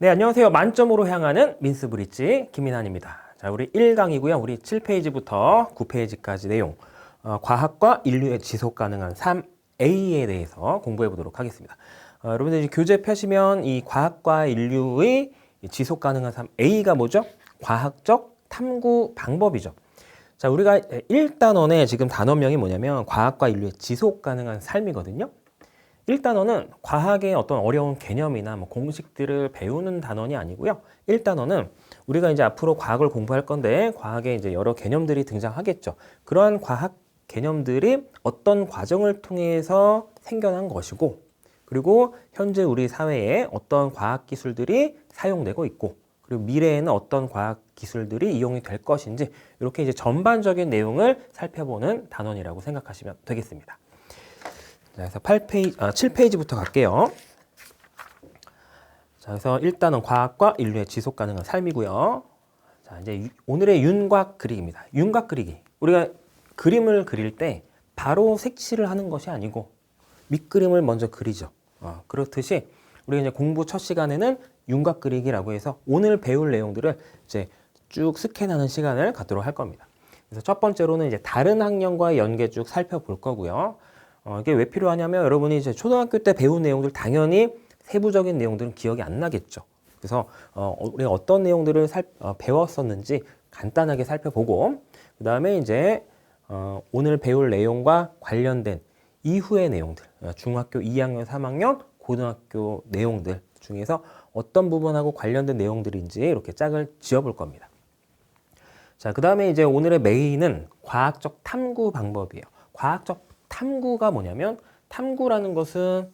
네, 안녕하세요. 만점으로 향하는 민스브릿지 김민환입니다. 자, 우리 1강이고요. 우리 7페이지부터 9페이지까지 내용, 과학과 인류의 지속 가능한 3A에 대해서 공부해 보도록 하겠습니다. 여러분들 이제 교재 펴시면 이 과학과 인류의 지속 가능한 3A가 뭐죠? 과학적 탐구 방법이죠. 자, 우리가 1단원의 지금 단원명이 뭐냐면 과학과 인류의 지속 가능한 삶이거든요. 1단원은 과학의 어떤 어려운 개념이나 뭐 공식들을 배우는 단원이 아니고요. 1단원은 우리가 이제 앞으로 과학을 공부할 건데 과학에 이제 여러 개념들이 등장하겠죠. 그러한 과학 개념들이 어떤 과정을 통해서 생겨난 것이고, 그리고 현재 우리 사회에 어떤 과학 기술들이 사용되고 있고, 그리고 미래에는 어떤 과학 기술들이 이용이 될 것인지, 이렇게 이제 전반적인 내용을 살펴보는 단원이라고 생각하시면 되겠습니다. 자, 그래서 7페이지부터 갈게요. 자, 그래서 일단은 과학과 인류의 지속 가능한 삶이고요. 자, 이제 오늘의 윤곽 그리기입니다. 윤곽 그리기. 우리가 그림을 그릴 때 바로 색칠을 하는 것이 아니고 밑그림을 먼저 그리죠. 그렇듯이 우리가 이제 공부 첫 시간에는 윤곽 그리기라고 해서 오늘 배울 내용들을 이제 쭉 스캔하는 시간을 갖도록 할 겁니다. 그래서 첫 번째로는 이제 다른 학년과의 연계 쭉 살펴볼 거고요. 이게 왜 필요하냐면 여러분이 이제 초등학교 때 배운 내용들 당연히 세부적인 내용들은 기억이 안 나겠죠. 그래서 우리가 어떤 내용들을 배웠었는지 간단하게 살펴보고, 그 다음에 이제 오늘 배울 내용과 관련된 이후의 내용들, 중학교 2학년, 3학년, 고등학교 내용들 중에서 어떤 부분하고 관련된 내용들인지 이렇게 짝을 지어볼 겁니다. 자, 그 다음에 이제 오늘의 메인은 과학적 탐구 방법이에요. 과학적 탐구가 뭐냐면, 탐구라는 것은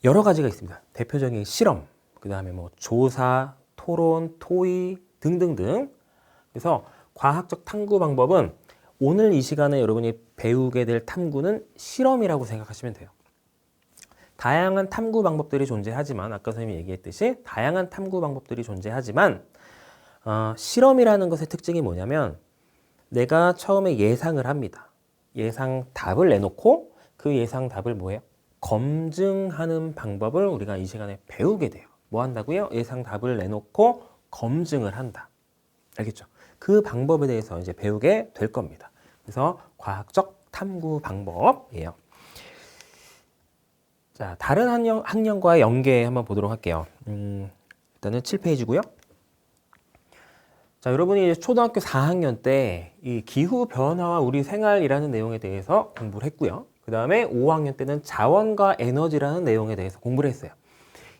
여러 가지가 있습니다. 대표적인 실험, 그 다음에 뭐 조사, 토론, 토의 등등등. 그래서 과학적 탐구 방법은 오늘 이 시간에 여러분이 배우게 될 탐구는 실험이라고 생각하시면 돼요. 다양한 탐구 방법들이 존재하지만, 아까 선생님이 얘기했듯이 다양한 탐구 방법들이 존재하지만 실험이라는 것의 특징이 뭐냐면, 내가 처음에 예상을 합니다. 예상 답을 내놓고 그 예상 답을 뭐예요? 검증하는 방법을 우리가 이 시간에 배우게 돼요. 뭐 한다고요? 예상 답을 내놓고 검증을 한다. 알겠죠? 그 방법에 대해서 이제 배우게 될 겁니다. 그래서 과학적 탐구 방법이에요. 자, 다른 학년과의 연계 한번 보도록 할게요. 일단은 7페이지고요. 자, 여러분이 초등학교 4학년 때 이 기후 변화와 우리 생활이라는 내용에 대해서 공부를 했고요. 그 다음에 5학년 때는 자원과 에너지라는 내용에 대해서 공부를 했어요.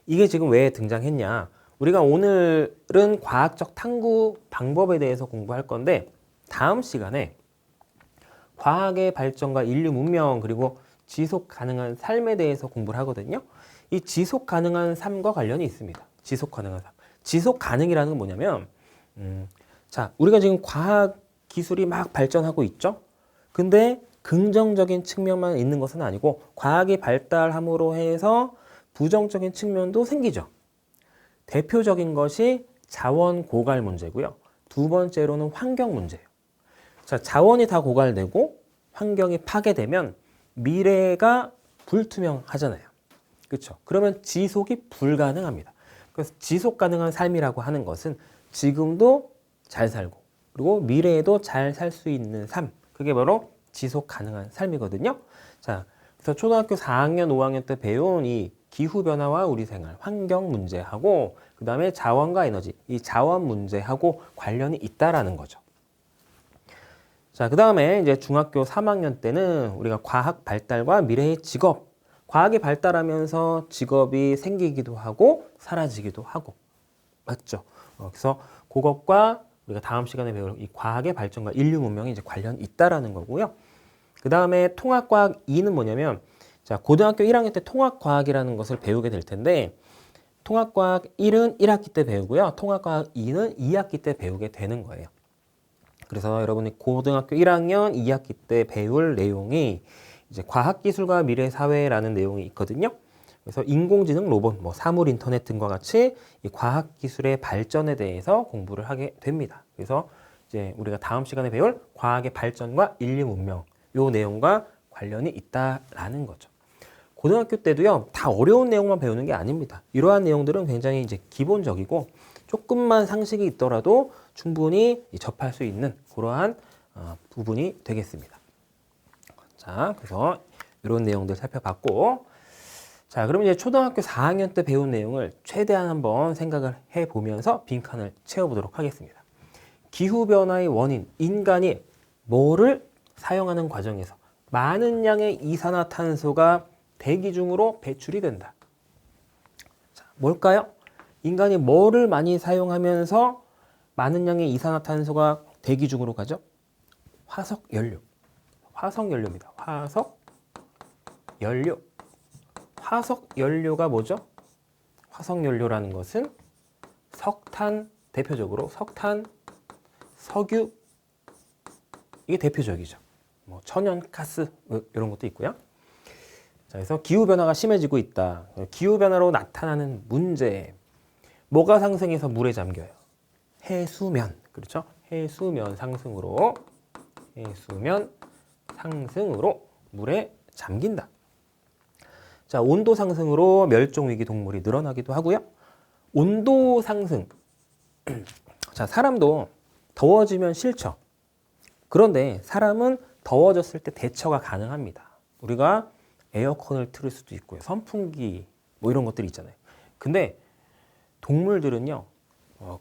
이게 지금 왜 등장했냐? 우리가 오늘은 과학적 탐구 방법에 대해서 공부할 건데, 다음 시간에 과학의 발전과 인류 문명 그리고 지속 가능한 삶에 대해서 공부를 하거든요. 이 지속 가능한 삶과 관련이 있습니다. 지속 가능한 삶. 지속 가능이라는 건 뭐냐면, 자, 우리가 지금 과학 기술이 막 발전하고 있죠? 근데 긍정적인 측면만 있는 것은 아니고 과학이 발달함으로 해서 부정적인 측면도 생기죠. 대표적인 것이 자원 고갈 문제고요. 두 번째로는 환경 문제예요. 자, 자원이 다 고갈되고 환경이 파괴되면 미래가 불투명하잖아요. 그렇죠? 그러면 지속이 불가능합니다. 그래서 지속 가능한 삶이라고 하는 것은 지금도 잘 살고 그리고 미래에도 잘 살 수 있는 삶, 그게 바로 지속 가능한 삶이거든요. 자, 그래서 초등학교 4학년, 5학년 때 배운 이 기후변화와 우리 생활, 환경 문제하고 그 다음에 자원과 에너지, 이 자원 문제하고 관련이 있다라는 거죠. 자, 그 다음에 이제 중학교 3학년 때는 우리가 과학 발달과 미래의 직업, 과학이 발달하면서 직업이 생기기도 하고 사라지기도 하고, 맞죠? 그래서 그것과 우리가 다음 시간에 배울 이 과학의 발전과 인류 문명이 이제 관련이 있다라는 거고요. 그 다음에 통합과학 2는 뭐냐면, 자, 고등학교 1학년 때 통합과학이라는 것을 배우게 될 텐데, 통합과학 1은 1학기 때 배우고요. 통합과학 2는 2학기 때 배우게 되는 거예요. 그래서 여러분이 고등학교 1학년 2학기 때 배울 내용이 이제 과학기술과 미래사회라는 내용이 있거든요. 그래서 인공지능, 로봇, 뭐 사물 인터넷 등과 같이 이 과학기술의 발전에 대해서 공부를 하게 됩니다. 그래서 이제 우리가 다음 시간에 배울 과학의 발전과 인류 문명, 요 내용과 관련이 있다라는 거죠. 고등학교 때도요, 다 어려운 내용만 배우는 게 아닙니다. 이러한 내용들은 굉장히 이제 기본적이고 조금만 상식이 있더라도 충분히 접할 수 있는 그러한 부분이 되겠습니다. 자, 그래서 이런 내용들 살펴봤고, 자, 그럼 이제 초등학교 4학년 때 배운 내용을 최대한 한번 생각을 해보면서 빈칸을 채워보도록 하겠습니다. 기후변화의 원인, 인간이 뭐를 사용하는 과정에서 많은 양의 이산화탄소가 대기 중으로 배출이 된다. 자, 뭘까요? 인간이 뭐를 많이 사용하면서 많은 양의 이산화탄소가 대기 중으로 가죠? 화석연료. 화석연료입니다. 화석연료. 화석연료가 뭐죠? 화석연료라는 것은 석탄, 대표적으로 석탄, 석유, 이게 대표적이죠. 뭐 천연가스 이런 것도 있고요. 자, 그래서 기후변화가 심해지고 있다. 기후변화로 나타나는 문제. 뭐가 상승해서 물에 잠겨요? 해수면. 그렇죠? 해수면 상승으로 물에 잠긴다. 자, 온도 상승으로 멸종위기 동물이 늘어나기도 하고요. 온도 상승. 자, 사람도 더워지면 싫죠. 그런데 사람은 더워졌을 때 대처가 가능합니다. 우리가 에어컨을 틀을 수도 있고요. 선풍기 뭐 이런 것들이 있잖아요. 근데 동물들은요,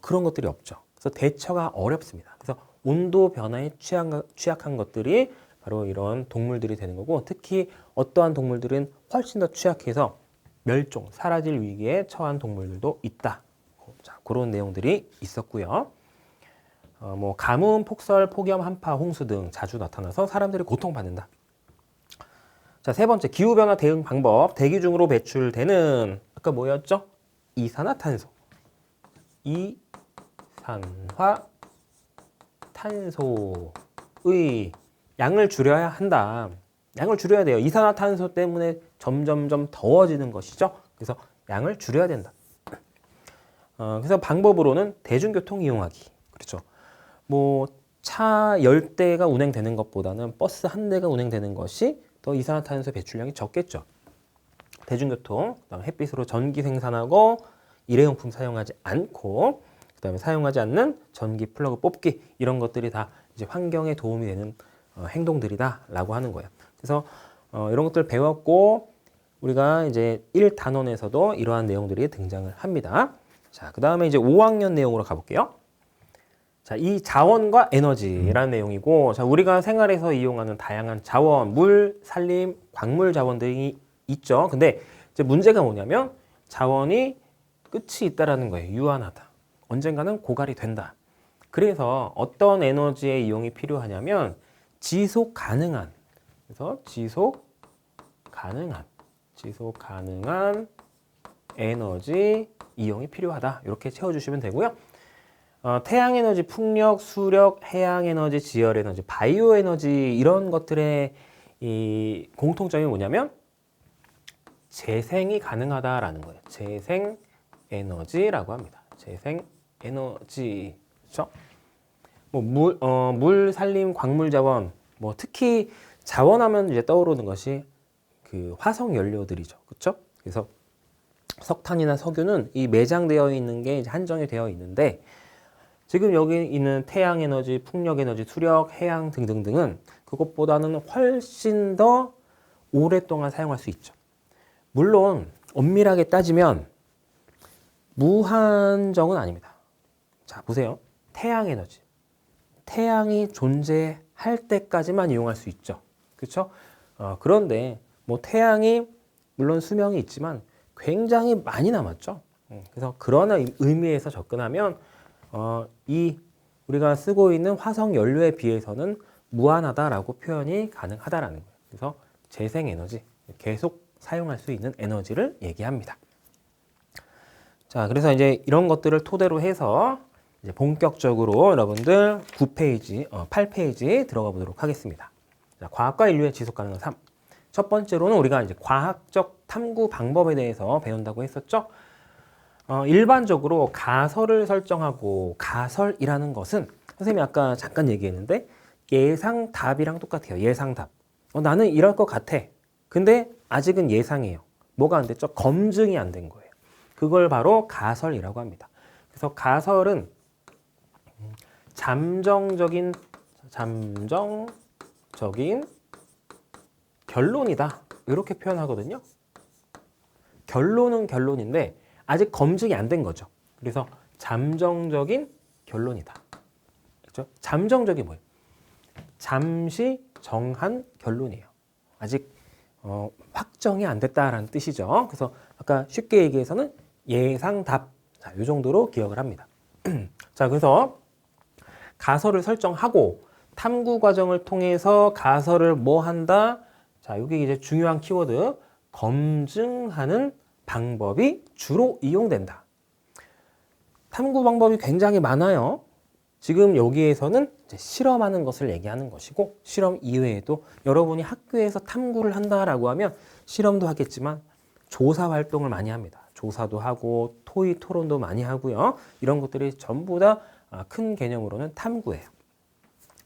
그런 것들이 없죠. 그래서 대처가 어렵습니다. 그래서 온도 변화에 취약한 것들이 바로 이런 동물들이 되는 거고, 특히 어떠한 동물들은 훨씬 더 취약해서 멸종, 사라질 위기에 처한 동물들도 있다. 자, 그런 내용들이 있었고요. 뭐 가뭄, 폭설, 폭염, 한파, 홍수 등 자주 나타나서 사람들이 고통받는다. 자, 세 번째, 기후변화 대응 방법. 대기 중으로 배출되는, 아까 뭐였죠? 이산화탄소의 양을 줄여야 한다. 양을 줄여야 돼요. 이산화탄소 때문에 점점점 더워지는 것이죠. 그래서 양을 줄여야 된다. 그래서 방법으로는 대중교통 이용하기. 그렇죠. 뭐 차 10대가 운행되는 것보다는 버스 한 대가 운행되는 것이 더 이산화탄소 배출량이 적겠죠. 대중교통, 그다음에 햇빛으로 전기 생산하고 일회용품 사용하지 않고, 그다음에 사용하지 않는 전기 플러그 뽑기, 이런 것들이 다 이제 환경에 도움이 되는 행동들이다라고 하는 거예요. 그래서 이런 것들 배웠고, 우리가 이제 1단원에서도 이러한 내용들이 등장을 합니다. 자, 그다음에 이제 5학년 내용으로 가볼게요. 자, 이 자원과 에너지라는 내용이고, 자, 우리가 생활에서 이용하는 다양한 자원, 물, 산림, 광물 자원 등이 있죠. 근데 이제 문제가 뭐냐면 자원이 끝이 있다라는 거예요. 유한하다. 언젠가는 고갈이 된다. 그래서 어떤 에너지의 이용이 필요하냐면 지속 가능한, 그래서 지속 가능한 에너지 이용이 필요하다. 이렇게 채워주시면 되고요. 태양에너지, 풍력, 수력, 해양에너지, 지열에너지, 바이오에너지, 이런 것들의 이 공통점이 뭐냐면 재생이 가능하다라는 거예요. 재생에너지라고 합니다. 재생에너지. 그렇죠? 뭐 물, 산림, 광물 자원, 뭐 특히 자원하면 이제 떠오르는 것이 그 화석 연료들이죠. 그렇죠? 그래서 석탄이나 석유는 이 매장되어 있는 게 이제 한정이 되어 있는데, 지금 여기 있는 태양에너지, 풍력에너지, 수력, 해양 등등등은 그것보다는 훨씬 더 오랫동안 사용할 수 있죠. 물론 엄밀하게 따지면 무한정은 아닙니다. 자, 보세요. 태양에너지. 태양이 존재할 때까지만 이용할 수 있죠. 그렇죠? 그런데 뭐 태양이 물론 수명이 있지만 굉장히 많이 남았죠. 그래서 그런 의미에서 접근하면 우리가 쓰고 있는 화석 연료에 비해서는 무한하다라고 표현이 가능하다라는 거예요. 그래서 재생에너지, 계속 사용할 수 있는 에너지를 얘기합니다. 자, 그래서 이제 이런 것들을 토대로 해서 이제 본격적으로 여러분들 9페이지, 8페이지 들어가 보도록 하겠습니다. 자, 과학과 인류의 지속 가능한 삶. 첫 번째로는 우리가 이제 과학적 탐구 방법에 대해서 배운다고 했었죠. 일반적으로 가설을 설정하고, 가설이라는 것은 선생님이 아까 잠깐 얘기했는데 예상답이랑 똑같아요. 예상답. 나는 이럴 것 같아. 근데 아직은 예상이에요. 뭐가 안 됐죠? 검증이 안 된 거예요. 그걸 바로 가설이라고 합니다. 그래서 가설은 잠정적인 결론이다. 이렇게 표현하거든요. 결론은 결론인데 아직 검증이 안 된 거죠. 그래서 잠정적인 결론이다. 그렇죠? 잠정적이 뭐예요? 잠시 정한 결론이에요. 아직 확정이 안 됐다라는 뜻이죠. 그래서 아까 쉽게 얘기해서는 예상답. 자, 이 정도로 기억을 합니다. 자, 그래서 가설을 설정하고 탐구 과정을 통해서 가설을 뭐 한다? 자, 이게 이제 중요한 키워드. 검증하는 방법이 주로 이용된다. 탐구 방법이 굉장히 많아요. 지금 여기에서는 이제 실험하는 것을 얘기하는 것이고, 실험 이외에도 여러분이 학교에서 탐구를 한다라고 하면 실험도 하겠지만 조사 활동을 많이 합니다. 조사도 하고 토의 토론도 많이 하고요. 이런 것들이 전부 다 큰 개념으로는 탐구예요.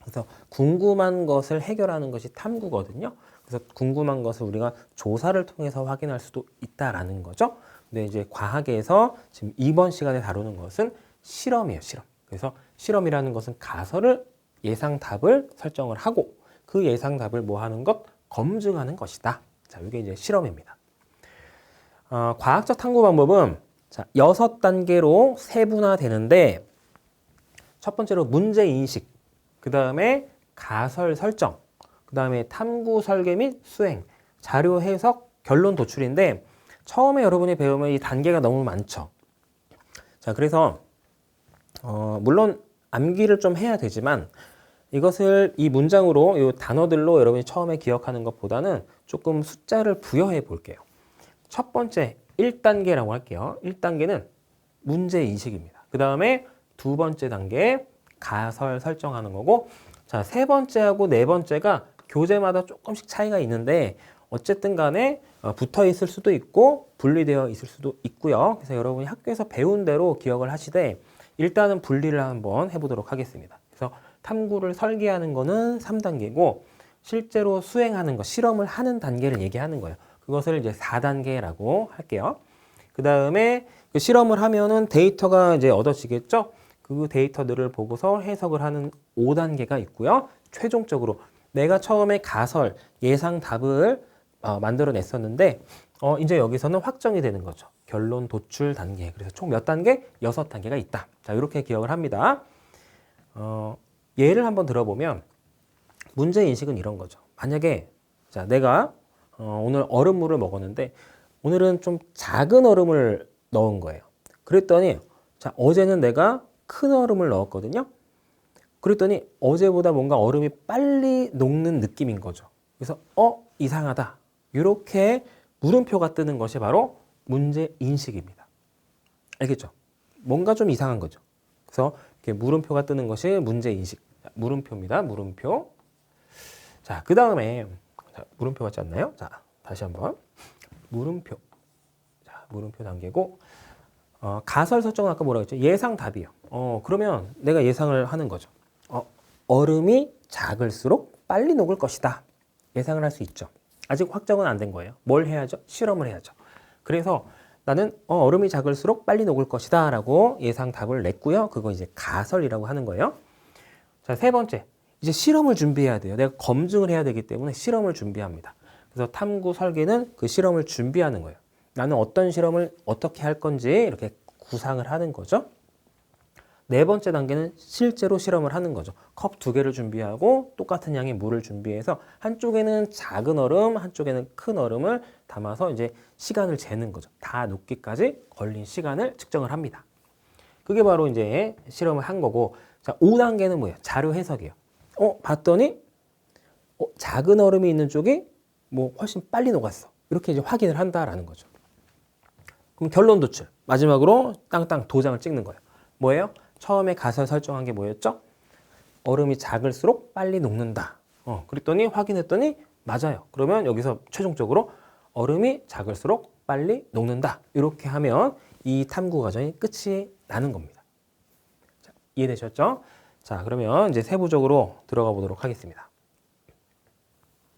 그래서 궁금한 것을 해결하는 것이 탐구거든요. 그래서 궁금한 것을 우리가 조사를 통해서 확인할 수도 있다라는 거죠. 근데 이제 과학에서 지금 이번 시간에 다루는 것은 실험이에요, 실험. 그래서 실험이라는 것은 가설을 예상답을 설정을 하고 그 예상답을 뭐 하는 것? 검증하는 것이다. 자, 이게 이제 실험입니다. 과학적 탐구 방법은 자, 6단계로 세분화되는데 첫 번째로 문제 인식, 그 다음에 가설 설정, 그 다음에 탐구 설계 및 수행, 자료 해석, 결론 도출인데 처음에 여러분이 배우면 이 단계가 너무 많죠. 자, 그래서 물론 암기를 좀 해야 되지만 이것을 이 문장으로 이 단어들로 여러분이 처음에 기억하는 것보다는 조금 숫자를 부여해 볼게요. 첫 번째 1단계라고 할게요. 1단계는 문제 인식입니다. 그 다음에 두 번째 단계 가설 설정하는 거고, 자, 세 번째하고 네 번째가 교재마다 조금씩 차이가 있는데 어쨌든 간에 붙어 있을 수도 있고 분리되어 있을 수도 있고요. 그래서 여러분이 학교에서 배운 대로 기억을 하시되 일단은 분리를 한번 해보도록 하겠습니다. 그래서 탐구를 설계하는 거는 3단계고 실제로 수행하는 거, 실험을 하는 단계를 얘기하는 거예요. 그것을 이제 4단계라고 할게요. 그 다음에 그 실험을 하면은 데이터가 이제 얻어지겠죠? 그 데이터들을 보고서 해석을 하는 5단계가 있고요. 최종적으로 내가 처음에 가설, 예상 답을 만들어냈었는데 이제 여기서는 확정이 되는 거죠. 결론 도출 단계. 그래서 총 몇 단계? 6단계가 있다. 자, 이렇게 기억을 합니다. 예를 한번 들어보면 문제 인식은 이런 거죠. 만약에 자, 내가 오늘 얼음물을 먹었는데 오늘은 좀 작은 얼음을 넣은 거예요. 그랬더니 자, 어제는 내가 큰 얼음을 넣었거든요. 그랬더니 어제보다 뭔가 얼음이 빨리 녹는 느낌인 거죠. 그래서 이상하다. 이렇게 물음표가 뜨는 것이 바로 문제 인식입니다. 알겠죠? 뭔가 좀 이상한 거죠. 그래서 이렇게 물음표가 뜨는 것이 문제 인식. 물음표입니다. 물음표. 자, 그 다음에 물음표 같지 않나요? 자, 다시 한번 물음표. 자, 물음표 단계고 가설 설정은 아까 뭐라고 했죠? 예상 답이요. 그러면 내가 예상을 하는 거죠. 얼음이 작을수록 빨리 녹을 것이다. 예상을 할 수 있죠. 아직 확정은 안 된 거예요. 뭘 해야죠? 실험을 해야죠. 그래서 나는 얼음이 작을수록 빨리 녹을 것이다 라고 예상 답을 냈고요. 그거 이제 가설이라고 하는 거예요. 자, 세 번째. 이제 실험을 준비해야 돼요. 내가 검증을 해야 되기 때문에 실험을 준비합니다. 그래서 탐구 설계는 그 실험을 준비하는 거예요. 나는 어떤 실험을 어떻게 할 건지 이렇게 구상을 하는 거죠. 네 번째 단계는 실제로 실험을 하는 거죠. 컵 2개를 준비하고 똑같은 양의 물을 준비해서 한쪽에는 작은 얼음, 한쪽에는 큰 얼음을 담아서 이제 시간을 재는 거죠. 다 녹기까지 걸린 시간을 측정을 합니다. 그게 바로 이제 실험을 한 거고, 자, 5단계는 뭐예요? 자료 해석이에요. 봤더니 작은 얼음이 있는 쪽이 뭐 훨씬 빨리 녹았어. 이렇게 이제 확인을 한다라는 거죠. 그럼 결론 도출. 마지막으로 땅땅 도장을 찍는 거예요. 뭐예요? 처음에 가설 설정한 게 뭐였죠? 얼음이 작을수록 빨리 녹는다. 그랬더니 확인했더니 맞아요. 그러면 여기서 최종적으로 얼음이 작을수록 빨리 녹는다. 이렇게 하면 이 탐구 과정이 끝이 나는 겁니다. 자, 이해되셨죠? 자, 그러면 이제 세부적으로 들어가 보도록 하겠습니다.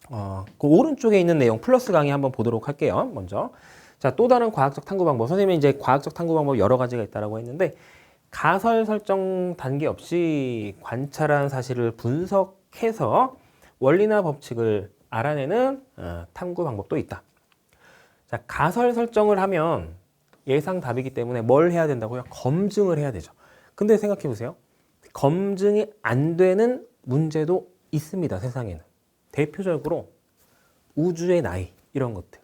그 오른쪽에 있는 내용 플러스 강의 한번 보도록 할게요. 먼저. 자, 또 다른 과학적 탐구 방법. 선생님이 이제 과학적 탐구 방법 여러 가지가 있다라고 했는데 가설 설정 단계 없이 관찰한 사실을 분석해서 원리나 법칙을 알아내는 탐구 방법도 있다. 자, 가설 설정을 하면 예상 답이기 때문에 뭘 해야 된다고요? 검증을 해야 되죠. 근데 생각해 보세요. 검증이 안 되는 문제도 있습니다, 세상에는. 대표적으로 우주의 나이, 이런 것들.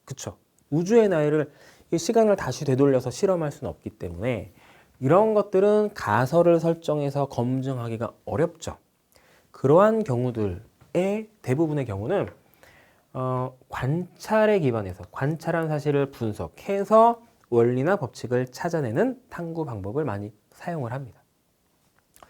그쵸? 우주의 나이를 시간을 다시 되돌려서 실험할 수는 없기 때문에 이런 것들은 가설을 설정해서 검증하기가 어렵죠. 그러한 경우들의 대부분의 경우는 관찰에 기반해서 관찰한 사실을 분석해서 원리나 법칙을 찾아내는 탐구 방법을 많이 사용을 합니다.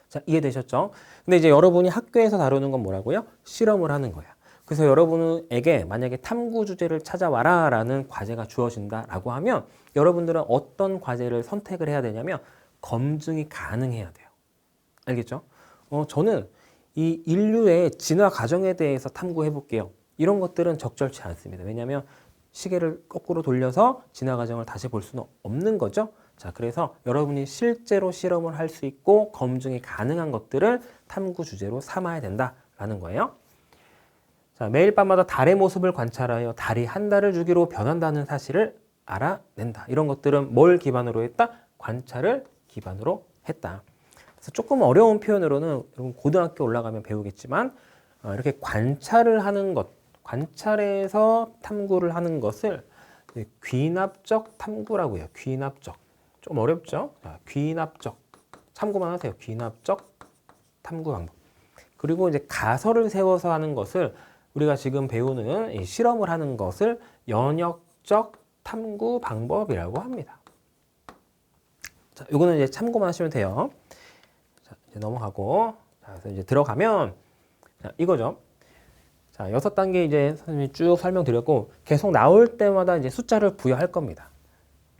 자, 이해되셨죠? 근데 이제 여러분이 학교에서 다루는 건 뭐라고요? 실험을 하는 거야. 그래서 여러분에게 만약에 탐구 주제를 찾아와라 라는 과제가 주어진다라고 하면 여러분들은 어떤 과제를 선택을 해야 되냐면 검증이 가능해야 돼요. 알겠죠? 저는 이 인류의 진화 과정에 대해서 탐구해 볼게요. 이런 것들은 적절치 않습니다. 왜냐하면 시계를 거꾸로 돌려서 진화 과정을 다시 볼 수는 없는 거죠. 자, 그래서 여러분이 실제로 실험을 할 수 있고 검증이 가능한 것들을 탐구 주제로 삼아야 된다라는 거예요. 자, 매일 밤마다 달의 모습을 관찰하여 달이 한 달을 주기로 변한다는 사실을 알아낸다. 이런 것들은 뭘 기반으로 했다? 관찰을 기반으로 했다. 그래서 조금 어려운 표현으로는 여러분 고등학교 올라가면 배우겠지만 이렇게 관찰을 하는 것, 관찰에서 탐구를 하는 것을 귀납적 탐구라고 해요. 귀납적. 좀 어렵죠? 자, 귀납적. 참고만 하세요. 귀납적 탐구 방법. 그리고 이제 가설을 세워서 하는 것을 우리가 지금 배우는 이 실험을 하는 것을 연역적 탐구 방법이라고 합니다. 자, 요거는 이제 참고만 하시면 돼요. 자, 이제 넘어가고. 자, 그래서 이제 들어가면 자, 이거죠. 자, 6단계 이제 선생님이 쭉 설명드렸고 계속 나올 때마다 이제 숫자를 부여할 겁니다.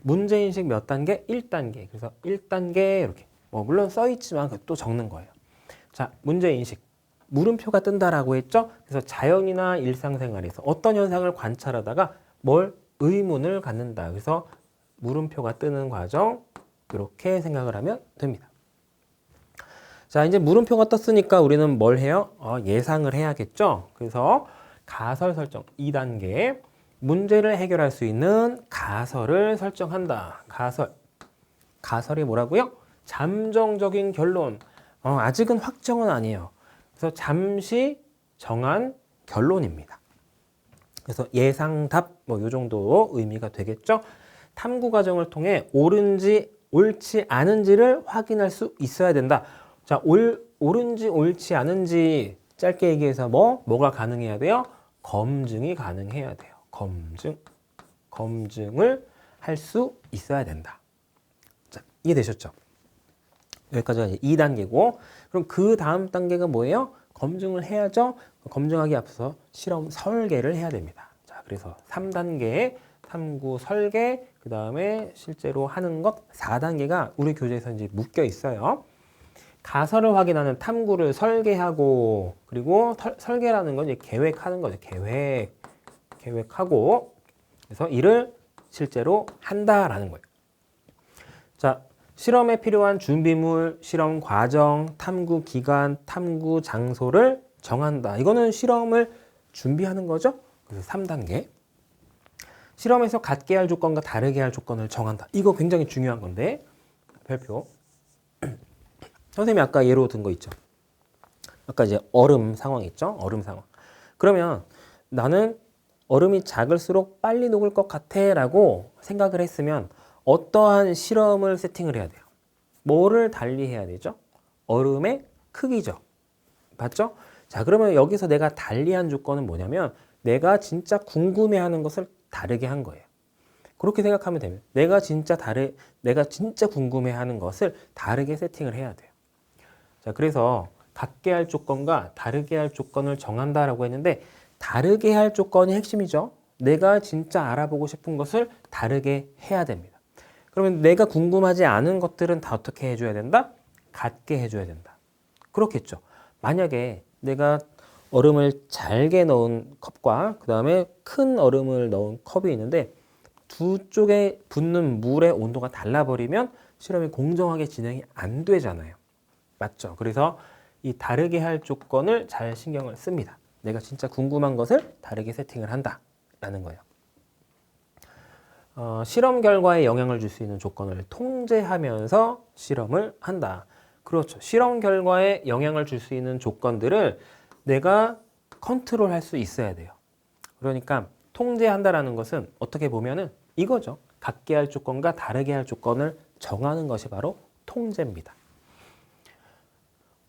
문제인식 몇 단계? 1단계. 그래서 1단계 이렇게. 물론 써 있지만 또 적는 거예요. 자, 문제인식. 물음표가 뜬다라고 했죠? 그래서 자연이나 일상생활에서 어떤 현상을 관찰하다가 뭘 의문을 갖는다. 그래서 물음표가 뜨는 과정 이렇게 생각을 하면 됩니다. 자, 이제 물음표가 떴으니까 우리는 뭘 해요? 예상을 해야겠죠? 그래서 가설 설정 2단계 문제를 해결할 수 있는 가설을 설정한다. 가설이 뭐라고요? 잠정적인 결론. 아직은 확정은 아니에요. 그래서 잠시 정한 결론입니다. 그래서 예상답 요 정도 의미가 되겠죠. 탐구 과정을 통해 옳은지 옳지 않은지를 확인할 수 있어야 된다. 자, 옳은지 옳지 않은지 짧게 얘기해서 뭐가 가능해야 돼요? 검증이 가능해야 돼요. 검증을 할 수 있어야 된다. 자, 이해되셨죠? 여기까지가 이제 2단계고 그럼 그 다음 단계가 뭐예요? 검증을 해야죠. 검증하기 앞서서 실험 설계를 해야 됩니다. 자, 그래서 3단계 탐구 설계, 그 다음에 실제로 하는 것 4단계가 우리 교재에서 이제 묶여 있어요. 가설을 확인하는 탐구를 설계하고 그리고 설계라는 건 이제 계획하는 거죠. 계획하고 그래서 이를 실제로 한다라는 거예요. 자, 실험에 필요한 준비물, 실험 과정, 탐구 기간, 탐구 장소를 정한다. 이거는 실험을 준비하는 거죠. 그래서 3단계. 실험에서 같게 할 조건과 다르게 할 조건을 정한다. 이거 굉장히 중요한 건데 별표. 선생님이 아까 예로 든 거 있죠. 아까 이제 얼음 상황 있죠. 얼음 상황. 그러면 나는 얼음이 작을수록 빨리 녹을 것 같아 라고 생각을 했으면 어떠한 실험을 세팅을 해야 돼요? 뭐를 달리해야 되죠? 얼음의 크기죠. 맞죠? 자, 그러면 여기서 내가 달리한 조건은 뭐냐면 내가 진짜 궁금해하는 것을 다르게 한 거예요. 그렇게 생각하면 됩니다. 내가 진짜 궁금해하는 것을 다르게 세팅을 해야 돼요. 자, 그래서 같게 할 조건과 다르게 할 조건을 정한다라고 했는데 다르게 할 조건이 핵심이죠. 내가 진짜 알아보고 싶은 것을 다르게 해야 됩니다. 그러면 내가 궁금하지 않은 것들은 다 어떻게 해줘야 된다? 같게 해줘야 된다. 그렇겠죠. 만약에 내가 얼음을 잘게 넣은 컵과 그 다음에 큰 얼음을 넣은 컵이 있는데 두 쪽에 붓는 물의 온도가 달라버리면 실험이 공정하게 진행이 안 되잖아요. 맞죠? 그래서 이 다르게 할 조건을 잘 신경을 씁니다. 내가 진짜 궁금한 것을 다르게 세팅을 한다라는 거예요. 실험 결과에 영향을 줄 수 있는 조건을 통제하면서 실험을 한다. 그렇죠. 실험 결과에 영향을 줄 수 있는 조건들을 내가 컨트롤할 수 있어야 돼요. 그러니까 통제한다라는 것은 어떻게 보면은 이거죠. 같게 할 조건과 다르게 할 조건을 정하는 것이 바로 통제입니다.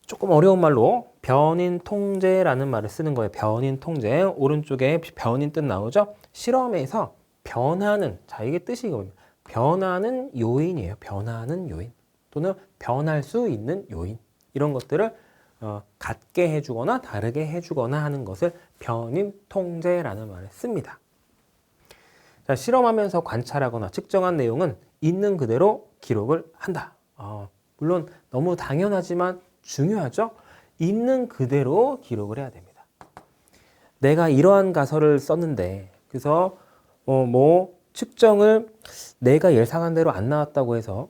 조금 어려운 말로 변인 통제라는 말을 쓰는 거예요. 변인 통제. 오른쪽에 변인 뜻 나오죠? 실험에서 변하는, 자, 이게 뜻이 이겁니다. 변하는 요인이에요. 변하는 요인. 또는 변할 수 있는 요인. 이런 것들을 같게 해주거나 다르게 해주거나 하는 것을 변인 통제라는 말을 씁니다. 자, 실험하면서 관찰하거나 측정한 내용은 있는 그대로 기록을 한다. 물론 너무 당연하지만 중요하죠? 있는 그대로 기록을 해야 됩니다. 내가 이러한 가설을 썼는데, 그래서 측정을 내가 예상한 대로 안 나왔다고 해서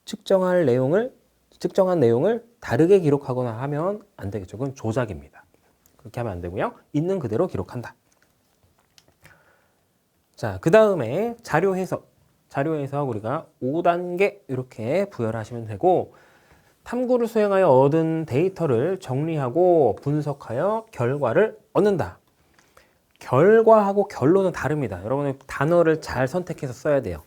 측정한 내용을 다르게 기록하거나 하면 안 되겠죠. 그건 조작입니다. 그렇게 하면 안 되고요. 있는 그대로 기록한다. 자, 그 다음에 자료 해석. 자료 해석 우리가 5단계 이렇게 부여하시면 되고, 탐구를 수행하여 얻은 데이터를 정리하고 분석하여 결과를 얻는다. 결과하고 결론은 다릅니다. 여러분은 단어를 잘 선택해서 써야 돼요.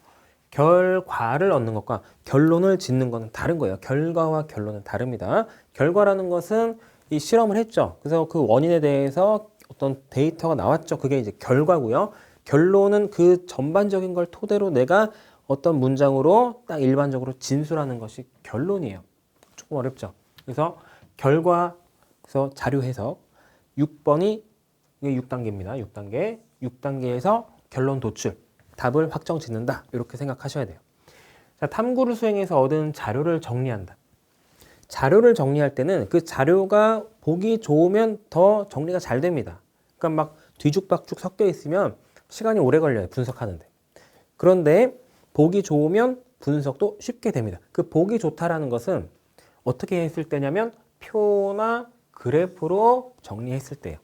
결과를 얻는 것과 결론을 짓는 것은 다른 거예요. 결과와 결론은 다릅니다. 결과라는 것은 이 실험을 했죠. 그래서 그 원인에 대해서 어떤 데이터가 나왔죠. 그게 이제 결과고요. 결론은 그 전반적인 걸 토대로 내가 어떤 문장으로 딱 일반적으로 진술하는 것이 결론이에요. 조금 어렵죠. 그래서 결과에서 자료 해석 6번이 이게 6단계입니다. 6단계. 6단계에서 결론 도출. 답을 확정 짓는다. 이렇게 생각하셔야 돼요. 자, 탐구를 수행해서 얻은 자료를 정리한다. 자료를 정리할 때는 그 자료가 보기 좋으면 더 정리가 잘 됩니다. 그러니까 막 뒤죽박죽 섞여 있으면 시간이 오래 걸려요. 분석하는데. 그런데 보기 좋으면 분석도 쉽게 됩니다. 그 보기 좋다라는 것은 어떻게 했을 때냐면 표나 그래프로 정리했을 때예요.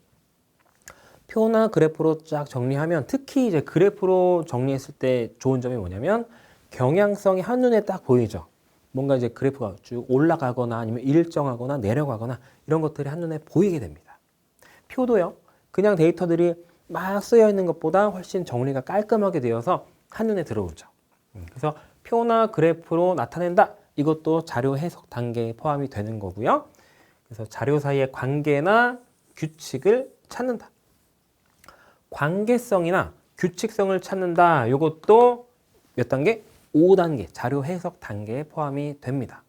표나 그래프로 쫙 정리하면 특히 이제 그래프로 정리했을 때 좋은 점이 뭐냐면 경향성이 한눈에 딱 보이죠. 뭔가 이제 그래프가 쭉 올라가거나 아니면 일정하거나 내려가거나 이런 것들이 한눈에 보이게 됩니다. 표도요. 그냥 데이터들이 막 쓰여 있는 것보다 훨씬 정리가 깔끔하게 되어서 한눈에 들어오죠. 그래서 표나 그래프로 나타낸다. 이것도 자료 해석 단계에 포함이 되는 거고요. 그래서 자료 사이의 관계나 규칙을 찾는다. 관계성이나 규칙성을 찾는다. 이것도 몇 단계? 5단계 자료 해석 단계에 포함이 됩니다.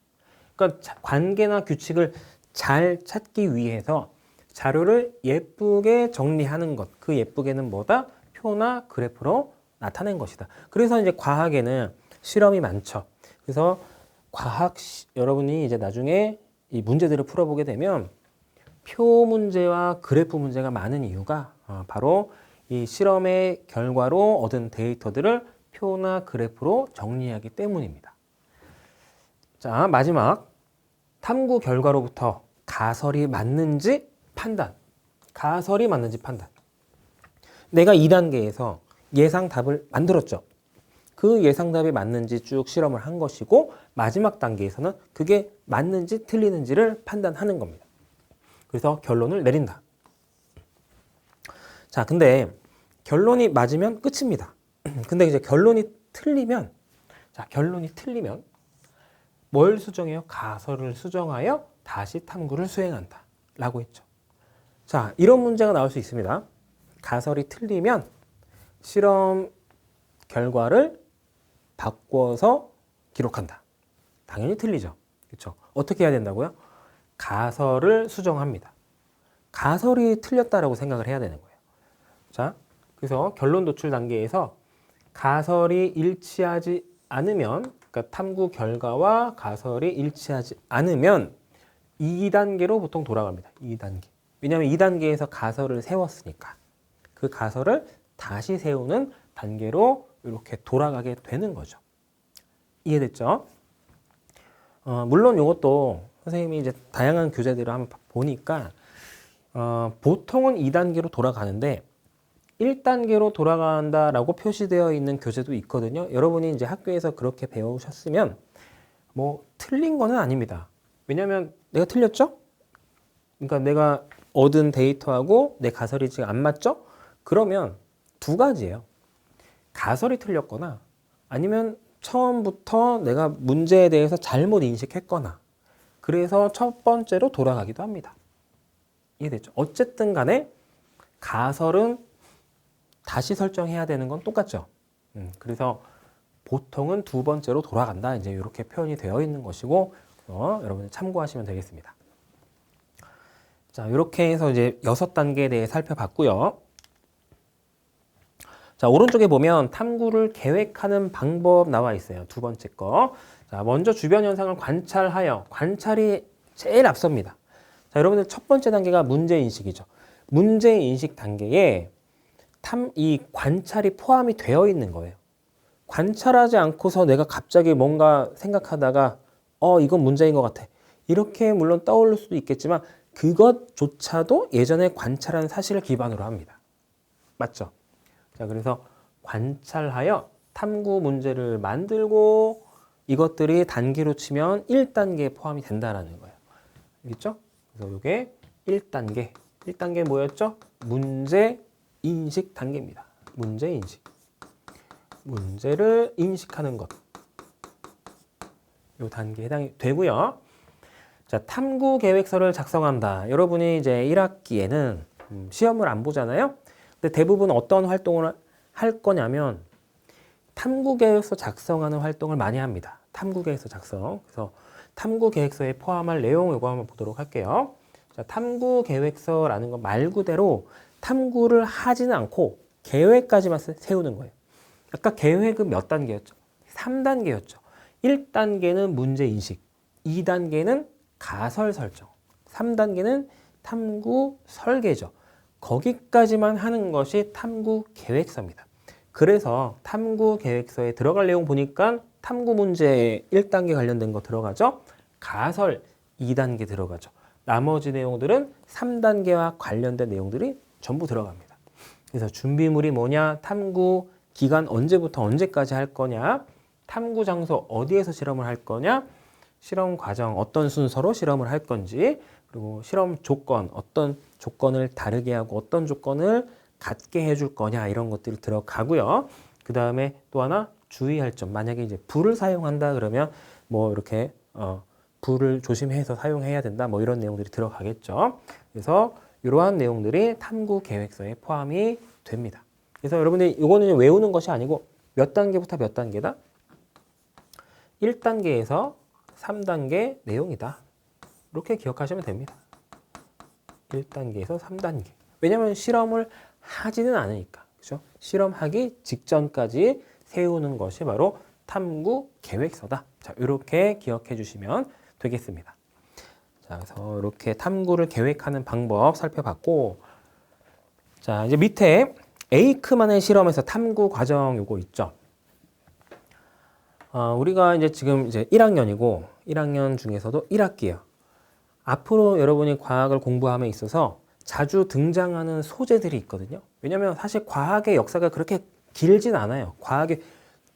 그러니까 관계나 규칙을 잘 찾기 위해서 자료를 예쁘게 정리하는 것. 그 예쁘게는 뭐다? 표나 그래프로 나타낸 것이다. 그래서 이제 과학에는 실험이 많죠. 그래서 여러분이 이제 나중에 이 문제들을 풀어보게 되면 표 문제와 그래프 문제가 많은 이유가 바로 이 실험의 결과로 얻은 데이터들을 표나 그래프로 정리하기 때문입니다. 자, 마지막 탐구 결과로부터 가설이 맞는지 판단. 가설이 맞는지 판단. 내가 2단계에서 예상답을 만들었죠. 그 예상답이 맞는지 쭉 실험을 한 것이고 마지막 단계에서는 그게 맞는지 틀리는지를 판단하는 겁니다. 그래서 결론을 내린다. 자, 근데 결론이 맞으면 끝입니다. 근데 이제 결론이 틀리면 뭘 수정해요? 가설을 수정하여 다시 탐구를 수행한다. 라고 했죠. 자, 이런 문제가 나올 수 있습니다. 가설이 틀리면 실험 결과를 바꿔서 기록한다. 당연히 틀리죠. 그렇죠? 어떻게 해야 된다고요? 가설을 수정합니다. 가설이 틀렸다라고 생각을 해야 되는 거예요. 자, 그래서 결론 도출 단계에서 가설이 일치하지 않으면, 그러니까 탐구 결과와 가설이 일치하지 않으면 2단계로 보통 돌아갑니다. 2단계. 왜냐하면 2단계에서 가설을 세웠으니까. 그 가설을 다시 세우는 단계로 이렇게 돌아가게 되는 거죠. 이해됐죠? 물론 이것도 선생님이 이제 다양한 교재들을 한번 보니까 보통은 2단계로 돌아가는데 1단계로 돌아간다라고 표시되어 있는 교재도 있거든요. 여러분이 이제 학교에서 그렇게 배우셨으면 뭐 틀린 거는 아닙니다. 왜냐하면 내가 틀렸죠? 그러니까 내가 얻은 데이터하고 내 가설이 지금 안 맞죠? 그러면 두 가지예요. 가설이 틀렸거나 아니면 처음부터 내가 문제에 대해서 잘못 인식했거나 그래서 첫 번째로 돌아가기도 합니다. 이해됐죠? 어쨌든 간에 가설은 다시 설정해야 되는 건 똑같죠. 그래서 보통은 두 번째로 돌아간다. 이제 이렇게 표현이 되어 있는 것이고 여러분들 참고하시면 되겠습니다. 자, 이렇게 해서 이제 6단계에 대해 살펴봤고요. 자, 오른쪽에 보면 탐구를 계획하는 방법 나와 있어요. 두 번째 거. 자, 먼저 주변 현상을 관찰하여, 관찰이 제일 앞섭니다. 자, 여러분들 첫 번째 단계가 문제인식이죠. 문제인식 단계에 이 관찰이 포함이 되어 있는 거예요. 관찰하지 않고서 내가 갑자기 뭔가 생각하다가 이건 문제인 것 같아. 이렇게 물론 떠오를 수도 있겠지만 그것조차도 예전에 관찰한 사실을 기반으로 합니다. 맞죠? 자, 그래서 관찰하여 탐구 문제를 만들고 이것들이 단계로 치면 1단계에 포함이 된다라는 거예요. 알겠죠? 그래서 이게 1단계. 1단계 뭐였죠? 문제 인식 단계입니다. 문제 인식. 문제를 인식하는 것. 이 단계에 해당이 되고요. 자, 탐구 계획서를 작성한다. 여러분이 이제 1학기에는 시험을 안 보잖아요. 근데 대부분 어떤 활동을 할 거냐면 탐구 계획서 작성하는 활동을 많이 합니다. 탐구 계획서 작성. 그래서 탐구 계획서에 포함할 내용 이거 한번 보도록 할게요. 자, 탐구 계획서라는 건 말 그대로 탐구를 하지는 않고 계획까지만 세우는 거예요. 아까 계획은 몇 단계였죠? 3단계였죠. 1단계는 문제 인식, 2단계는 가설 설정, 3단계는 탐구 설계죠. 거기까지만 하는 것이 탐구 계획서입니다. 그래서 탐구 계획서에 들어갈 내용 보니까 탐구 문제 1단계 관련된 거 들어가죠. 가설 2단계 들어가죠. 나머지 내용들은 3단계와 관련된 내용들이 전부 들어갑니다. 그래서 준비물이 뭐냐, 탐구 기간 언제부터 언제까지 할 거냐, 탐구 장소 어디에서 실험을 할 거냐, 실험 과정 어떤 순서로 실험을 할 건지, 그리고 실험 조건 어떤 조건을 다르게 하고 어떤 조건을 갖게 해줄 거냐 이런 것들이 들어가고요. 그 다음에 또 하나 주의할 점, 만약에 이제 불을 사용한다 그러면 뭐 이렇게 불을 조심해서 사용해야 된다 뭐 이런 내용들이 들어가겠죠. 그래서 이러한 내용들이 탐구 계획서에 포함이 됩니다. 그래서 여러분들이 이거는 외우는 것이 아니고 몇 단계부터 몇 단계다? 1단계에서 3단계 내용이다. 이렇게 기억하시면 됩니다. 1단계에서 3단계. 왜냐하면 실험을 하지는 않으니까. 그렇죠? 실험하기 직전까지 세우는 것이 바로 탐구 계획서다. 자, 이렇게 기억해 주시면 되겠습니다. 자, 그래서 이렇게 탐구를 계획하는 방법 살펴봤고, 자, 이제 밑에 에이크만의 실험에서 탐구 과정 요거 있죠. 우리가 이제 지금 이제 1학년이고 1학년 중에서도 1학기예요. 앞으로 여러분이 과학을 공부함에 있어서 자주 등장하는 소재들이 있거든요. 왜냐하면 사실 과학의 역사가 그렇게 길진 않아요. 과학이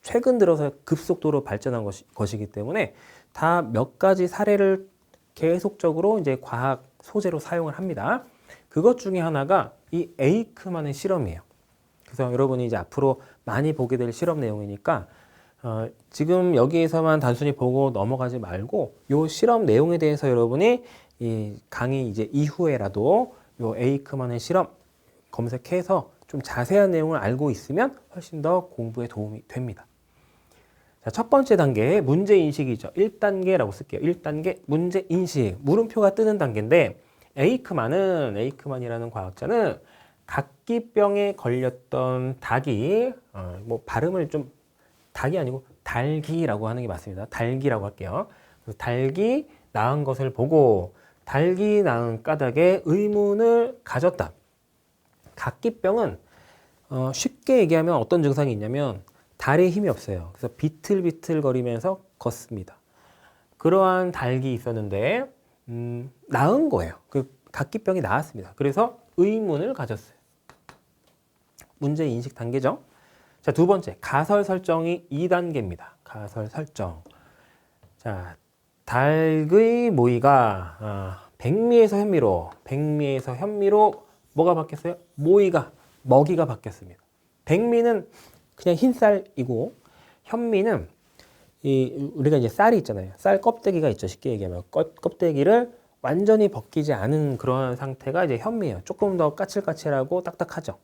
최근 들어서 급속도로 발전한 것이기 때문에 다 몇 가지 사례를 계속적으로 이제 과학 소재로 사용을 합니다. 그것 중에 하나가 이 에이크만의 실험이에요. 그래서 여러분이 이제 앞으로 많이 보게 될 실험 내용이니까 지금 여기에서만 단순히 보고 넘어가지 말고 요 실험 내용에 대해서 여러분이 이 강의 이제 이후에라도 요 에이크만의 실험 검색해서 좀 자세한 내용을 알고 있으면 훨씬 더 공부에 도움이 됩니다. 자, 첫 번째 단계 문제 인식이죠. 1단계라고 쓸게요. 1단계 문제 인식. 물음표가 뜨는 단계인데 에이크만이라는 과학자는 각기병에 걸렸던 닭이 뭐 발음을 좀 닭이 아니고 달기라고 하는 게 맞습니다. 달기라고 할게요. 닭이 나은 것을 보고 달기 낳은 까닭에 의문을 가졌다. 각기병은 쉽게 얘기하면 어떤 증상이 있냐면 다리에 힘이 없어요. 그래서 비틀비틀 거리면서 걷습니다. 그러한 닭이 있었는데 나은 거예요. 그 각기병이 나았습니다. 그래서 의문을 가졌어요. 문제 인식 단계죠. 자, 두 번째, 가설 설정이 2단계입니다. 가설 설정. 자, 닭의 모이가 백미에서 현미로 뭐가 바뀌었어요? 먹이가 바뀌었습니다. 백미는 그냥 흰쌀이고 현미는 우리가 이제 쌀이 있잖아요. 쌀 껍데기가 있죠. 쉽게 얘기하면 껍데기를 완전히 벗기지 않은 그런 상태가 이제 현미예요. 조금 더 까칠까칠하고 딱딱하죠.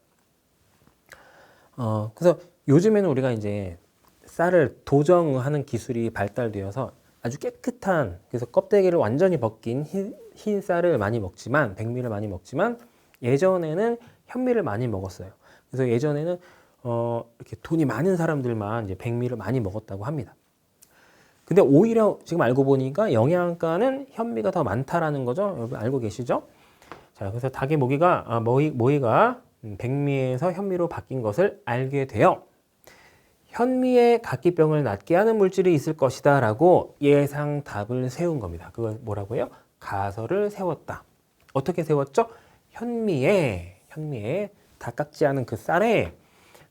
그래서 요즘에는 우리가 이제 쌀을 도정하는 기술이 발달되어서 아주 깨끗한, 그래서 껍데기를 완전히 벗긴 흰 쌀을 많이 먹지만, 백미를 많이 먹지만, 예전에는 현미를 많이 먹었어요. 그래서 예전에는 이렇게 돈이 많은 사람들만 이제 백미를 많이 먹었다고 합니다. 근데 오히려 지금 알고 보니까 영양가는 현미가 더 많다라는 거죠. 여러분 알고 계시죠? 자, 그래서 닭의 모이가 백미에서 현미로 바뀐 것을 알게 되어 현미의 각기병을 낫게 하는 물질이 있을 것이다 라고 예상 답을 세운 겁니다. 그걸 뭐라고 해요? 가설을 세웠다. 어떻게 세웠죠? 현미에 닭 같지 않은 그 쌀에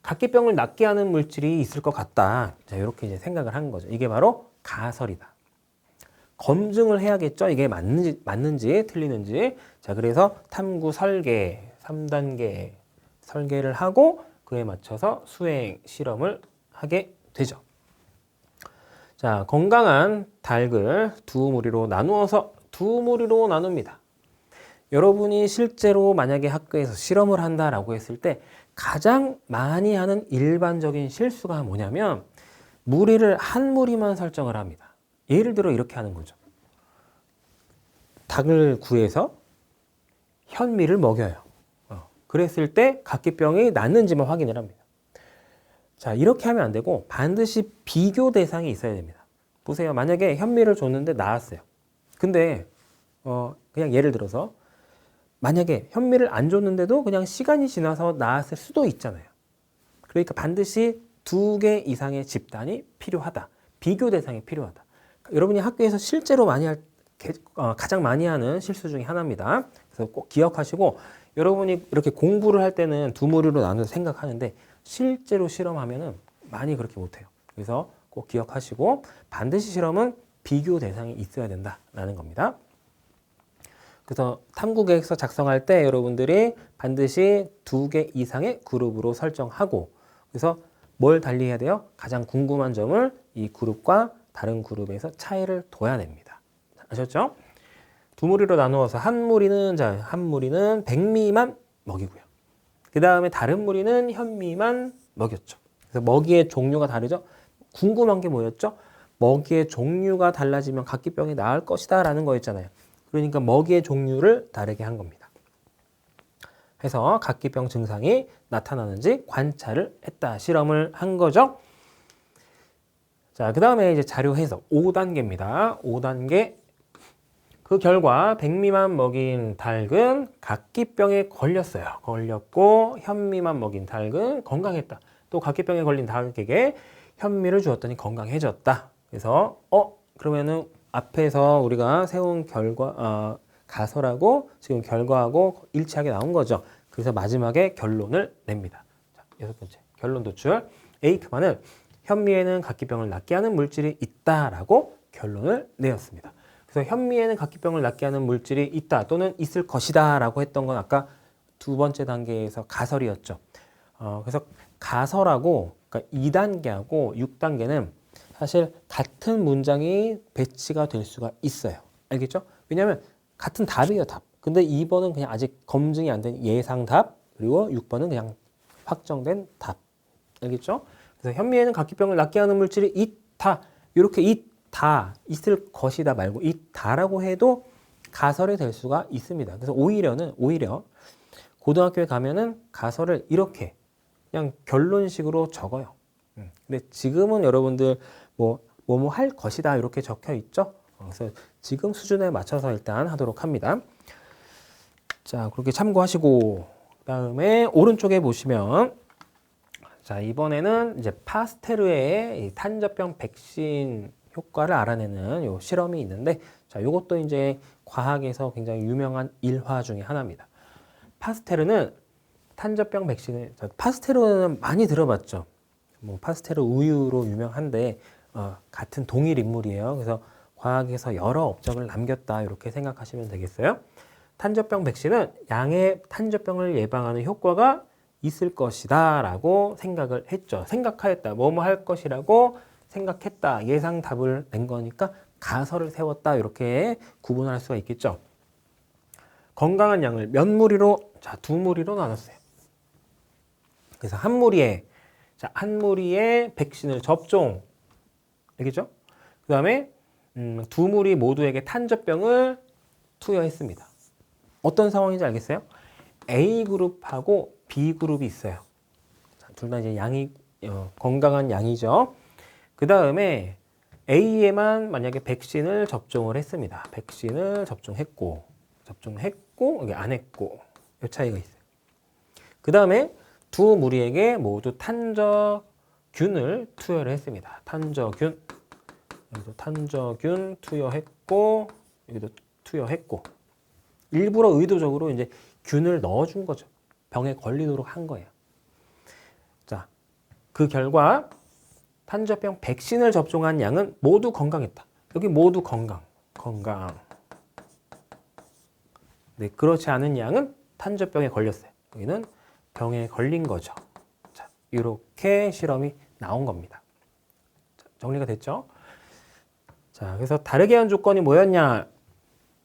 각기병을 낫게 하는 물질이 있을 것 같다. 자, 이렇게 이제 생각을 한 거죠. 이게 바로 가설이다. 검증을 해야겠죠? 이게 맞는지 틀리는지. 자, 그래서 탐구 설계 3단계 설계를 하고 그에 맞춰서 수행 실험을 하게 되죠. 자, 건강한 닭을 두 무리로 나눕니다. 여러분이 실제로 만약에 학교에서 실험을 한다라고 했을 때 가장 많이 하는 일반적인 실수가 뭐냐면 무리를 한 무리만 설정을 합니다. 예를 들어 이렇게 하는 거죠. 닭을 구해서 현미를 먹여요. 그랬을 때 각기병이 낫는지만 확인을 합니다. 자, 이렇게 하면 안 되고 반드시 비교 대상이 있어야 됩니다. 보세요. 만약에 현미를 줬는데 나았어요. 근데 그냥 예를 들어서 만약에 현미를 안 줬는데도 그냥 시간이 지나서 나았을 수도 있잖아요. 그러니까 반드시 2개 이상의 집단이 필요하다. 비교 대상이 필요하다. 여러분이 학교에서 실제로 가장 많이 하는 실수 중에 하나입니다. 그래서 꼭 기억하시고 여러분이 이렇게 공부를 할 때는 두 무리로 나눠서 생각하는데 실제로 실험하면은 많이 그렇게 못해요. 그래서 꼭 기억하시고 반드시 실험은 비교 대상이 있어야 된다라는 겁니다. 그래서 탐구 계획서 작성할 때 여러분들이 반드시 2개 이상의 그룹으로 설정하고 그래서 뭘 달리해야 돼요? 가장 궁금한 점을 이 그룹과 다른 그룹에서 차이를 둬야 됩니다. 아셨죠? 두 무리로 나누어서 한 무리는 백미만 먹이고요. 그 다음에 다른 무리는 현미만 먹였죠. 그래서 먹이의 종류가 다르죠. 궁금한 게 뭐였죠? 먹이의 종류가 달라지면 각기병이 나을 것이다 라는 거였잖아요. 그러니까 먹이의 종류를 다르게 한 겁니다. 해서 각기병 증상이 나타나는지 관찰을 했다. 실험을 한 거죠. 자, 그 다음에 이제 자료 해석 5단계입니다. 5단계. 그 결과 백미만 먹인 닭은 각기병에 걸렸고 현미만 먹인 닭은 건강했다. 또 각기병에 걸린 닭에게 현미를 주었더니 건강해졌다. 그래서 그러면은 앞에서 우리가 세운 가설하고 지금 결과하고 일치하게 나온 거죠. 그래서 마지막에 결론을 냅니다. 자, 6번째 결론 도출. 에이크만은 현미에는 각기병을 낫게 하는 물질이 있다라고 결론을 내었습니다. 그래서 현미에는 각기병을 낫게 하는 물질이 있다 또는 있을 것이다 라고 했던 건 아까 2번째 단계에서 가설이었죠. 그래서 가설하고 그러니까 2단계하고 6단계는 사실 같은 문장이 배치가 될 수가 있어요. 알겠죠? 왜냐하면 같은 답이에요, 답. 근데 2번은 그냥 아직 검증이 안 된 예상 답, 그리고 6번은 그냥 확정된 답. 알겠죠? 그래서 현미에는 각기병을 낫게 하는 물질이 있다. 이렇게 있다, 있을 것이다 말고 있다라고 해도 가설이 될 수가 있습니다. 그래서 오히려 고등학교에 가면은 가설을 이렇게 그냥 결론식으로 적어요. 근데 지금은 여러분들 뭐 할 것이다 이렇게 적혀 있죠. 그래서 지금 수준에 맞춰서 일단 하도록 합니다. 자, 그렇게 참고하시고, 그다음에 오른쪽에 보시면, 자, 이번에는 이제 파스테르의 탄저병 백신 효과를 알아내는 요 실험이 있는데, 자, 요것도 이제 과학에서 굉장히 유명한 일화 중에 하나입니다. 파스테르는 탄저병 백신을, 자, 파스테르는 많이 들어봤죠. 뭐 파스테르 우유로 유명한데 같은 동일 인물이에요. 그래서 과학에서 여러 업적을 남겼다 이렇게 생각하시면 되겠어요. 탄저병 백신은 양의 탄저병을 예방하는 효과가 있을 것이다 라고 생각을 했죠. 생각하였다. 뭐뭐 할 것이라고 생각했다. 예상 답을 낸 거니까 가설을 세웠다. 이렇게 구분할 수가 있겠죠. 건강한 양을 몇 무리로? 자, 두 무리로 나눴어요. 그래서 한 무리에, 자, 한 무리에 백신을 접종. 알겠죠? 그 다음에 두 무리 모두에게 탄저병을 투여했습니다. 어떤 상황인지 알겠어요? A그룹하고 B그룹이 있어요. 둘 다 이제 양이, 건강한 양이죠. 그 다음에 A에만 만약에 백신을 접종을 했습니다. 백신을 접종했고, 여기 안 했고, 이 차이가 있어요. 그 다음에 두 무리에게 모두 탄저균을 투여를 했습니다. 탄저균, 여기도 탄저균 투여했고, 여기도 투여했고, 일부러 의도적으로 이제 균을 넣어준 거죠. 병에 걸리도록 한 거예요. 자, 그 결과 탄저병 백신을 접종한 양은 모두 건강했다. 여기 모두 건강. 네, 그렇지 않은 양은 탄저병에 걸렸어요. 여기는 병에 걸린 거죠. 자, 이렇게 실험이 나온 겁니다. 자, 정리가 됐죠? 자, 그래서 다르게 한 조건이 뭐였냐?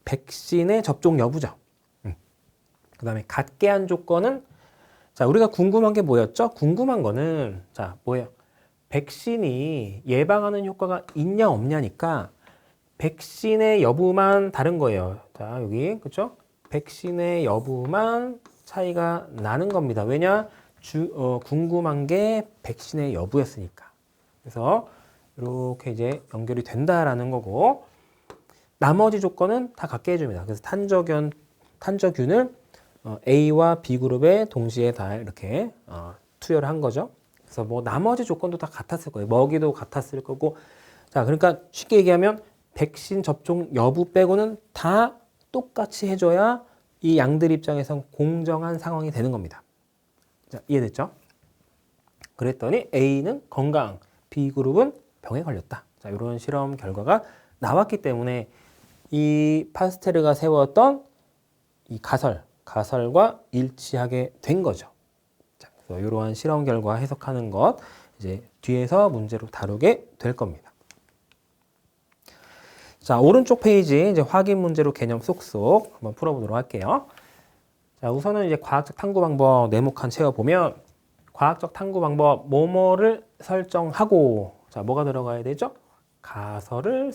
백신의 접종 여부죠. 그 다음에 같게 한 조건은, 자, 우리가 궁금한 게 뭐였죠? 궁금한 거는, 자, 뭐예요? 백신이 예방하는 효과가 있냐 없냐니까 백신의 여부만 다른 거예요. 자, 여기, 그쵸? 백신의 여부만 차이가 나는 겁니다. 왜냐? 궁금한 게 백신의 여부였으니까. 그래서 이렇게 이제 연결이 된다라는 거고, 나머지 조건은 다 같게 해줍니다. 그래서 탄저균을 A와 B그룹에 동시에 다 이렇게 투여를 한 거죠. 그래서 뭐 나머지 조건도 다 같았을 거예요. 먹이도 같았을 거고. 자, 그러니까 쉽게 얘기하면 백신 접종 여부 빼고는 다 똑같이 해줘야 이 양들 입장에선 공정한 상황이 되는 겁니다. 자, 이해됐죠? 그랬더니 A는 건강, B그룹은 병에 걸렸다. 자, 이런 실험 결과가 나왔기 때문에 이 파스테르가 세웠던 이 가설과 일치하게 된 거죠. 자, 그래서 이러한 실험 결과 해석하는 것 이제 뒤에서 문제로 다루게 될 겁니다. 자, 오른쪽 페이지 이제 확인 문제로 개념 쏙쏙 한번 풀어보도록 할게요. 자, 우선은 이제 과학적 탐구 방법 네모칸 채워보면 과학적 탐구 방법 뭐뭐를 설정하고, 자, 뭐가 들어가야 되죠? 가설을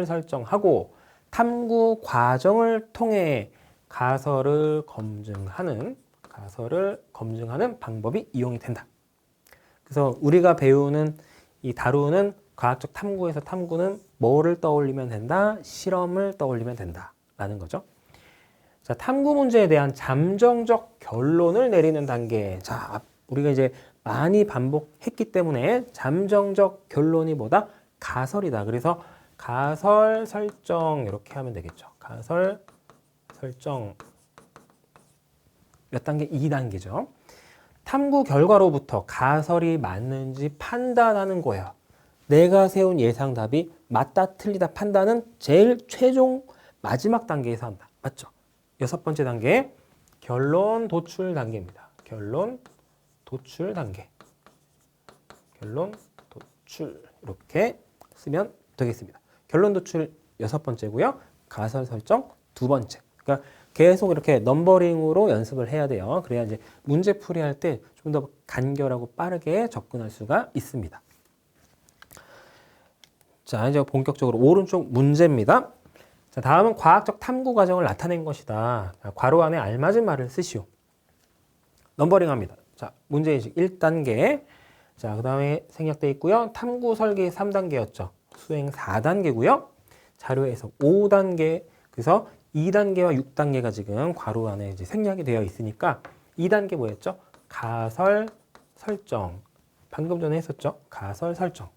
설정하고 탐구 과정을 통해 가설을 검증하는 방법이 이용이 된다. 그래서 우리가 배우는 이 다루는 과학적 탐구에서 탐구는 뭐를 떠올리면 된다? 실험을 떠올리면 된다라는 거죠. 자, 탐구 문제에 대한 잠정적 결론을 내리는 단계. 자, 우리가 이제 많이 반복했기 때문에 잠정적 결론이 뭐다? 가설이다. 그래서 가설 설정 이렇게 하면 되겠죠. 가설 설정 몇 단계? 2단계죠. 탐구 결과로부터 가설이 맞는지 판단하는 거예요. 내가 세운 예상 답이 맞다 틀리다 판단은 제일 최종 마지막 단계에서 한다. 맞죠? 6번째 단계 결론 도출 단계입니다. 결론 도출 단계. 결론 도출 이렇게 쓰면 되겠습니다. 결론 도출 6번째고요. 가설 설정 2번째. 그러니까 계속 이렇게 넘버링으로 연습을 해야 돼요. 그래야 이제 문제 풀이할 때 좀 더 간결하고 빠르게 접근할 수가 있습니다. 자, 이제 본격적으로 오른쪽 문제입니다. 자, 다음은 과학적 탐구 과정을 나타낸 것이다. 자, 괄호 안에 알맞은 말을 쓰시오. 넘버링 합니다. 자, 문제인식 1단계. 자, 그 다음에 생략되어 있고요. 탐구 설계 3단계였죠. 수행 4단계고요. 자료에서 5단계, 그래서 2단계와 6단계가 지금 괄호 안에 이제 생략이 되어 있으니까 2단계 뭐였죠? 가설 설정. 방금 전에 했었죠? 가설 설정.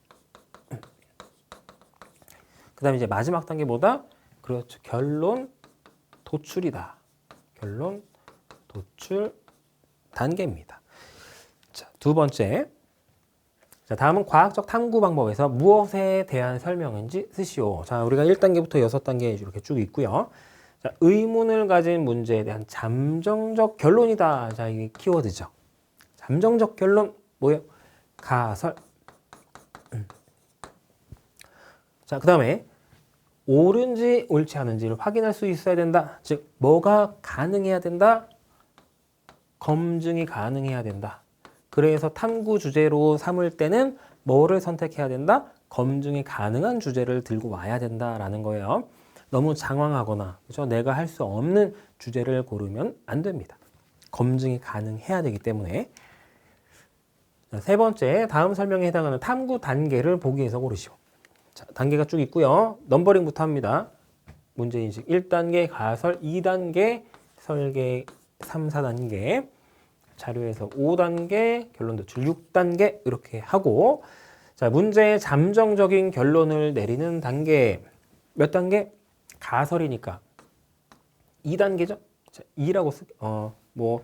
그 다음에 이제 마지막 단계보다 그렇죠. 결론 도출이다. 결론 도출 단계입니다. 자, 두 번째. 자, 다음은 과학적 탐구 방법에서 무엇에 대한 설명인지 쓰시오. 자, 우리가 1단계부터 6단계 이렇게 쭉 있고요. 자, 의문을 가진 문제에 대한 잠정적 결론이다. 자, 이게 키워드죠. 잠정적 결론 뭐예요? 가설. 자, 그 다음에 옳은지 옳지 않은지를 확인할 수 있어야 된다. 즉, 뭐가 가능해야 된다? 검증이 가능해야 된다. 그래서 탐구 주제로 삼을 때는 뭐를 선택해야 된다? 검증이 가능한 주제를 들고 와야 된다라는 거예요. 너무 장황하거나 그렇죠? 내가 할 수 없는 주제를 고르면 안 됩니다. 검증이 가능해야 되기 때문에. 자, 세 번째, 다음 설명에 해당하는 탐구 단계를 보기에서 고르시오. 자, 단계가 쭉 있고요. 넘버링부터 합니다. 문제인식 1단계, 가설 2단계, 설계 3, 4단계, 자료에서 5단계, 결론 도출 6단계 이렇게 하고, 자, 문제의 잠정적인 결론을 내리는 단계 몇 단계? 가설이니까 2단계죠. 자, 2라고 뭐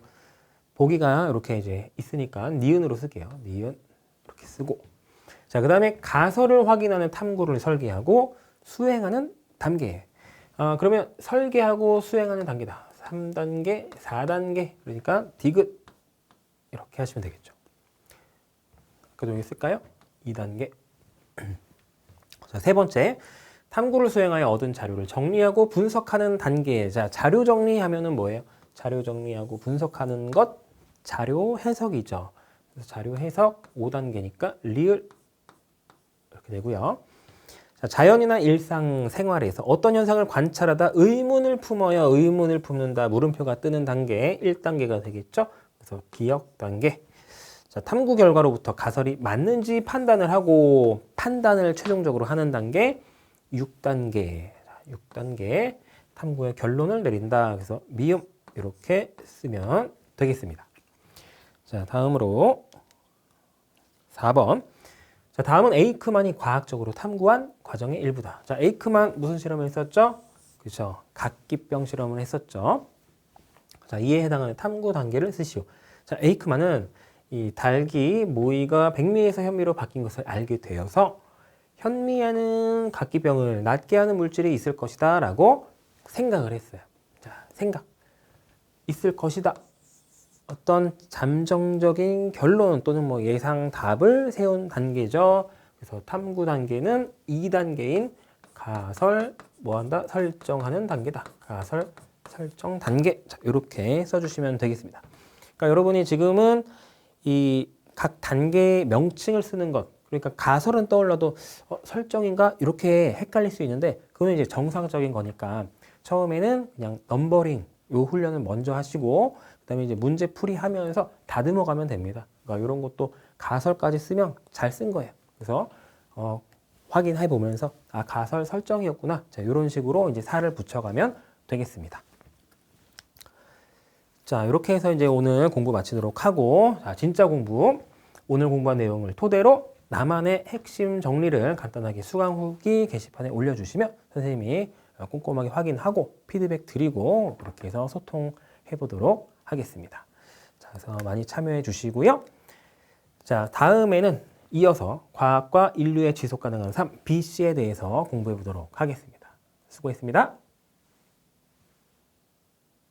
보기가 이렇게 이제 있으니까 니은으로 쓸게요. 니은 이렇게 쓰고. 자, 그다음에 가설을 확인하는 탐구를 설계하고 수행하는 단계. 그러면 설계하고 수행하는 단계다. 3단계, 4단계. 그러니까 디귿 이렇게 하시면 되겠죠. 그 중에 쓸까요? 2단계. 자, 세 번째. 탐구를 수행하여 얻은 자료를 정리하고 분석하는 단계. 자, 자료 정리하면은 뭐예요? 자료 정리하고 분석하는 것, 자료 해석이죠. 그래서 자료 해석 5단계니까 리을 이렇게 되고요. 자, 자연이나 일상 생활에서 어떤 현상을 관찰하다 의문을 품어야 의문을 품는다. 물음표가 뜨는 단계 1단계가 되겠죠. 그래서 기억 단계. 자, 탐구 결과로부터 가설이 맞는지 판단을 하고 판단을 최종적으로 하는 단계 6단계. 자, 6단계 탐구의 결론을 내린다. 그래서 미음 이렇게 쓰면 되겠습니다. 자, 다음으로 4번. 자, 다음은 에이크만이 과학적으로 탐구한 과정의 일부다. 자, 에이크만 무슨 실험을 했었죠? 그렇죠. 각기병 실험을 했었죠. 자, 이에 해당하는 탐구 단계를 쓰시오. 자, 에이크만은 이 닭이 모이가 백미에서 현미로 바뀐 것을 알게 되어서 현미에는 각기병을 낫게 하는 물질이 있을 것이다 라고 생각을 했어요. 자, 생각. 있을 것이다. 어떤 잠정적인 결론 또는 뭐 예상 답을 세운 단계죠. 그래서 탐구 단계는 2단계인 가설 뭐한다? 설정하는 단계다. 가설 설정 단계. 자, 이렇게 써주시면 되겠습니다. 그러니까 여러분이 지금은 이 각 단계의 명칭을 쓰는 것, 그러니까 가설은 떠올라도 설정인가 이렇게 헷갈릴 수 있는데 그건 이제 정상적인 거니까 처음에는 그냥 넘버링 요 훈련을 먼저 하시고 그다음에 이제 문제 풀이 하면서 다듬어 가면 됩니다. 그러니까 이런 것도 가설까지 쓰면 잘 쓴 거예요. 그래서 확인해 보면서 아, 가설 설정이었구나. 자, 이런 식으로 이제 살을 붙여가면 되겠습니다. 자, 이렇게 해서 이제 오늘 공부 마치도록 하고, 자, 진짜 공부, 오늘 공부한 내용을 토대로 나만의 핵심 정리를 간단하게 수강 후기 게시판에 올려주시면 선생님이 꼼꼼하게 확인하고 피드백 드리고 그렇게 해서 소통해 보도록 하겠습니다. 자, 그래서 많이 참여해 주시고요. 자, 다음에는 이어서 과학과 인류의 지속 가능한 삶, BC에 대해서 공부해 보도록 하겠습니다. 수고했습니다.